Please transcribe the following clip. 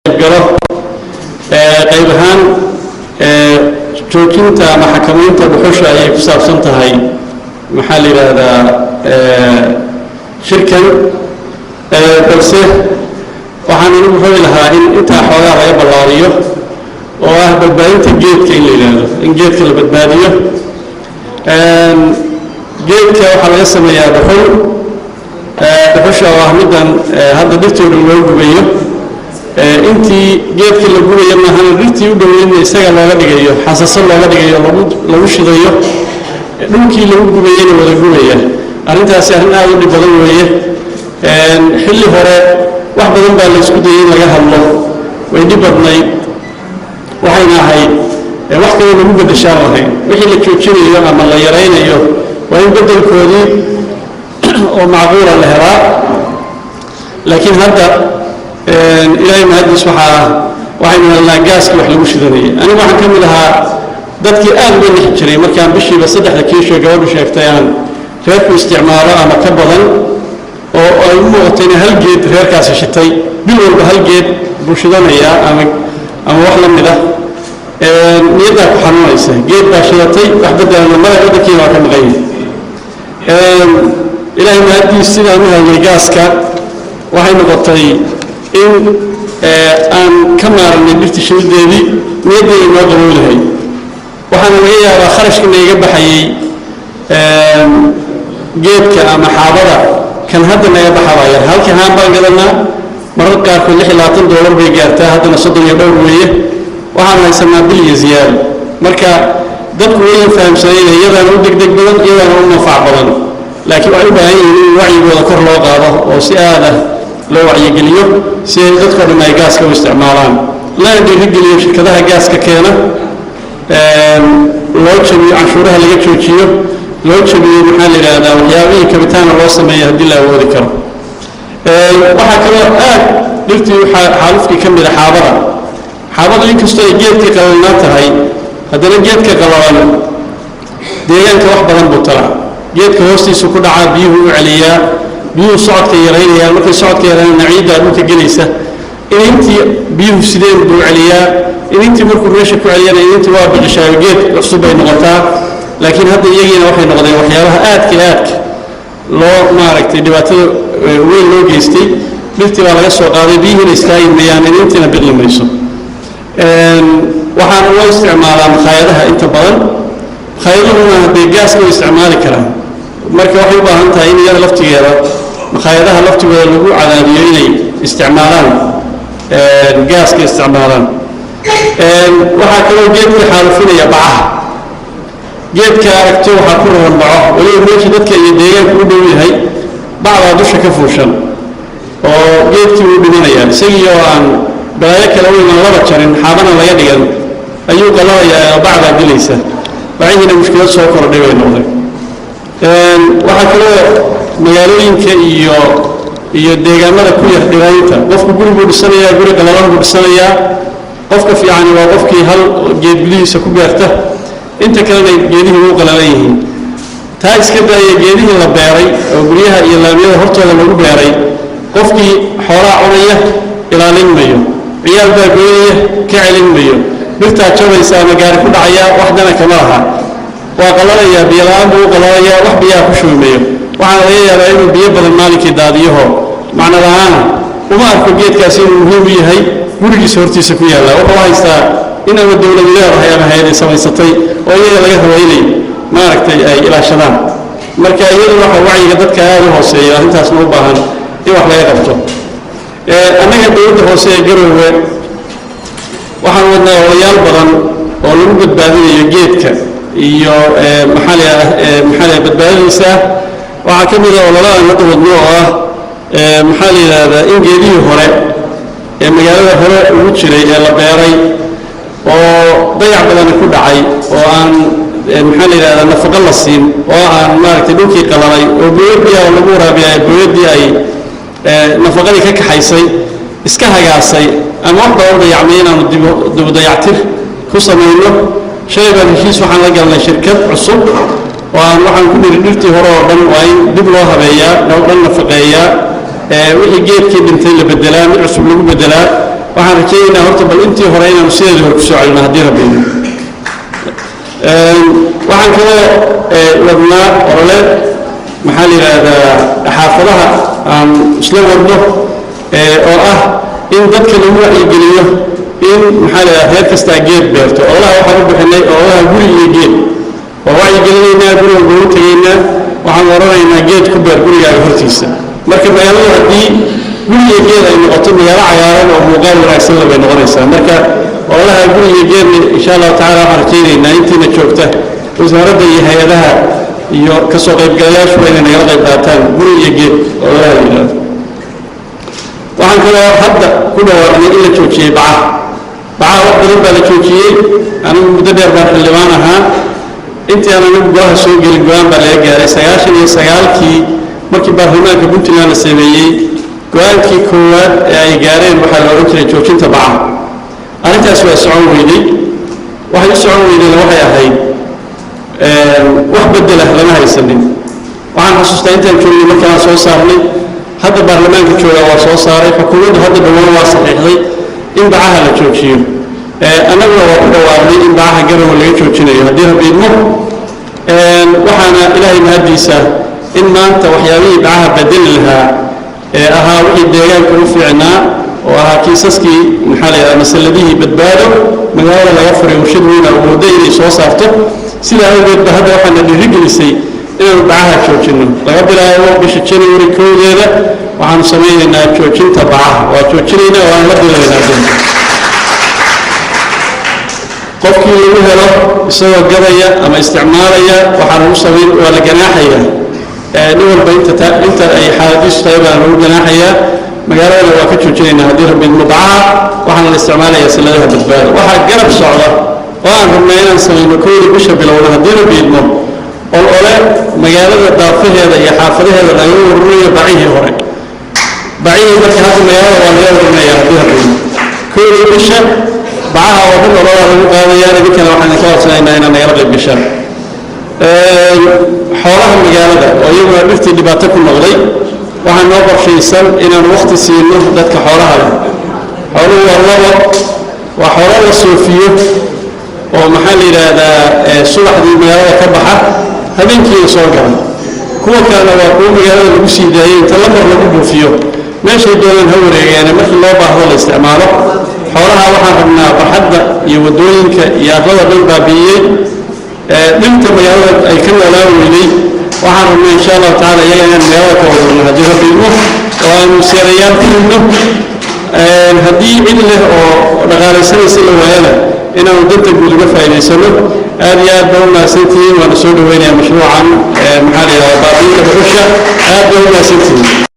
قرأ قيبهان joojinta ama xakamaynta dhuxusha ay ku saabsan tahay maxaa la yiraahdaa shirkan balse waxaan ugu xoogi lahaa in inta xoogaa laga ballaariyo oo ah badbaadinta geedka in la yiraahdo in geedka la badbaadiyo geedka waxaa laga sameeyaa dhuxusha waa midan hadda dhirtooda loo gubayo intii geedka la gubayo maahan dhirtii u dhaweynay isaga looga dhigayo xasaso looga dhigayo lagu shidayo dhulkii lagu gubayayna wada gubaya arrintaasi arrin aad u dhib badan weeye xilli hore wax badan baa la isku dayay in laga hadlo way dhib badnayd waxayna ahayd wax kale lagu bedeshaan lahayn wixii la joojinayo ama la yaraynayo waa in bedelkoodii oo macquula la helaa laakiin hadda إلهي ما هدي سبحانه وحين الله جاسك وحلو شذني أنا ما حكملها ذاتك آل من حجري مركان بشي بصدح لكيش وجواب شافتيان فيك استعماره أما كبضا أو مغتين هالجيد غير كاس الشتي بيقول بهالجيد بوشذنا يا أما وحلا من ذا نيدا كحنون يسه جيد باشلتي أحدد أنا ما يقدر كي ما كان غير إلهي ما هدي السنة منها جاسك وحين غطي إن أن كمار من برتشيل ديبي نيدي ما ضروري هاي وحنا ويا خرج كنا يجيب حي جيب كأما حاضرة كان هذا ما يجيب حواير هل كان بانجلنا مرات كان كل حلاتين دولار بيجارته هذا نصدر يدور ويه وحنا يسمى بلي زيادة مركا دك وين فهم سنين يلا نودك دك بدن يلا نوفع بدن لكن وعي وذكر الله قاضه وسيادة لو وعي قليو سيدخل ما يقاسك واستعمالان لا يدري قليو شركتها قاسك كينا لو تشبي عشورها اللي يتشوشيو لو تشبي محل هذا وحيابي كبتان الله سمي يهدي الله وذكره وحكرا قلتي حالفك كم حاضرة ينكستو جيتك قلناتها هاي هذا جيتك قلوانا ديانك وحبا بطلع جيتك هوستي سكود عابيه عليا بيو صعد كيرين يا مركي صعد كيرين نعيدة مركي جلسة إن أنت بيو سيدين دو عليا إن أنت مركو ريشك عليا إن أنت وابد الشاوجيت عصوبة نغطاء لكن هذا يجينا وحي نغطي وحيارها آتك لو مارك تدباتو وين لو جيستي بلتي ولا يسوى قاضي بيه الإسكاين بيان إن أنت نبيل الميسو وحان الله استعمالها مخايدها أنت بضل خايدها بيقاس واستعمال كلام marka waxay u baahan tahay in iyada laftigeeda maqaayadaha laftigooda lagu cadaadiyo inay isticmaalaan gaaska isticmaalaan waxa kale oo geedka xaalufinaya bacaha geedka aragto waxa ku roon baco waliba meesha dadka iyo deegaanka u dhow yahay bacda dusha ka fuushan oo geedkii uu dhimanaya isagii oo aan balaayo kale weyn laba jarin xaabana laga dhigan ayuu qalalayaa bacda dilaysa bacihina mushkilad soo kordhay way noqday waxaa kaloo magaalooyinka iyo deegaamada ku yar dhiraynta qofku guri buu dhisanayaa guri qalalan buu dhisanayaa qofka fiican waa qofkii hal geed gudihiisa ku gaarta inta kalena geedihii u qalalan yihiin taa iska daaya geedihii la beeray oo guryaha iyo laamiyada hortooda lagu beeray qofkii xoolaha cunaya ilaalin mayo ciyaal baa gooyaya ka celin mayo birtaa jabaysa ama gaari ku dhacaya waxdana kama laha وقلنا بيلان وقلنا وحبيا خشوميه وعلى غير إنه بيبل المالك داديه معنى الآن وما أعرف جيت كاسين مهم هي ورجي صورتي سكويا لا والله يستا إنما الدولة بلا رح يعمل هذه سوي سطي وهي لا يهوى إلي ما ركت إلى شلام مركا يروح وعي قدرت كهذا هو سيء أنت اسمه بهان يروح لا يقفته أنا الدولة هو سيء جرو وحنا ويال بدن ولنقد بعدين يجيتك iyo maxaa badbaadaysa waxa kamid ah walaalada hadda wadno maxaa leeyahay in geedihii hore ee magaalada hore ugu jiray ee la beeray oo dayac badan ku dhacay oo aan maxaa leeyahay nafaqo la siin oo aan maaragtay dhulkii qalalay oo booyadii lagu waraabiyay booyadii ay nafaqadii ka kaxaysay iska hagaasay ama wax badan dayacmay inaanu dib dayactir ku sameeyno شيء بالهشيس وحنا قلنا شركة عصب وحنا كل رجلتي هرا وين دبلوها بيا لو قلنا فقيا وحي جيت كي بنتين بدلا من عصب لو بدلا waxaan rajaynaynaa horta bal intii hore inaanu sideedii hore kusoo celino haddii rabbiina waxaan kaloo wadnaa olole maxaa la yidhaahdaa xaafadaha aan isla wadno oo ah in dadka lagu wacyigeliyo in maxaa la yidhahdaa reer kastaa geed beerto ololaha waxaan u bixinay ololaha guri iyo geed waa wacyigelinaynaa guri walba u tegaynaa waxaan oranaynaa geed ku beer gurigaaga hortiisa marka magaaladu haddii guri iyo geed ay noqoto magaalo cagaaran oo muuqaal wanaagsan la bay noqonaysaa marka ololaha guri iyo geedna insha allahu tacaala waxaan rajaynaynaa intiina joogta wasaaradda iyo hay-adaha iyo kasoo qaybgalayaashu waa inay nagala qayb qaataan guri iyo geed ololaha la yidhahdo waxaan kaloo hadda ku dhawaaqnay in la joojiyey bacaha wax badan baa la joojiyey anigu muddo dheer baan xildhibaan ahaa intii aan anigu golaha soo gelin go-aan baa laga gaaray 99kii markii baarlamaanka puntland la sameeyey go-aankii koowaad ee ay gaareen waxaa la odhan jiray joojinta bacaha arrintaas waa socon weynay waxay u socon weynayna waxay ahayd wax bedela lama haysanin waxaan xasuustaa intaan joognay markaan soo saarnay hadda baarlamaanka jooga waa soo saaray xukuumaddu hadda dhawaan waa saxiixday in bacaha la joojiyo annaguna waa ku dhawaaqnay in bacaha garowe laga joojinayo haddii rabbi idmo waxaana ilaahay mahadiisa in maanta waxyaabihii bacaha bedeli lahaa ee ahaa wixii deegaanka u fiicnaa oo ahaa kiisaskii maxaa la yidhahdaa masaladihii badbaado magaalada laga furay warshad weyn oo muddo inay soo saarto sidaa awgeedba hadda waxaana dhiirigelisay inaanu bacaha joojinno laga bilaabo bisha January 1 waxaanu samaynaynaa joojinta bacaha waa joojinaynaa waan la bilaabnaa qofkii lagu helo isagoo gadaya ama isticmaalaya waxaa lagu sameyn waa la ganaaxaya nin walba inta ay xaaladiisu tahay baa lagu ganaaxaya magaalada waa ka joojinaynaa haddii rabbi bacaha waxaana la isticmaalayaa siladaha badbaado waxaa garab socda oo aan rabnaa inaan samayno 1 bisha bilowna haddii rabbi idmo olole magaalada daafaheeda iyo xaafadaheeda laga ururiyo bacihii hore bacihii marka hadda magaalada waa laga ururinayaa haddii rabbi 1 bisha bacaha oo dhan olole lagu qaadayaan idinkana waxaan ka codsanaynaa inaan nagala qayb gashaan xoolaha magaalada oo iyaguna dhirtii dhibaato ku noqday waxaan noo qorshaysan inaan waqti siino dadka xoolaha leh xooluhu waa labo waa xoolo la soofiyo oo maxaa la yidhaahdaa subaxdii magaalada ka baxa habeenkiina soo gala kuwa kalena waa kuwa magaalada lagu sii daayay inta la mar lagu buufiyo meeshay doonaan ha wareegeene markii loo baahdo la isticmaalo xoolaha waxaan rabnaa barxadda iyo waddooyinka iyo aqlada dhan baabi'iyey dhirta magaalada ay ka noolaan weyday waxaan rabnaa insha allahu tacaala iyaga inaan magaalada ka wadurno haddii rabbi idmo oo aynu seerayaal ku hidno haddii cid leh oo dhaqaalaysanaysa la waayana inaanu danta guud uga faa'iidaysano aad iyo aad baa u mahadsantihiin waana soo dhaweynayaa mashruucan maxaa la yidhahdaa baabiinta dhuxusha aad baa u mahadsantihiin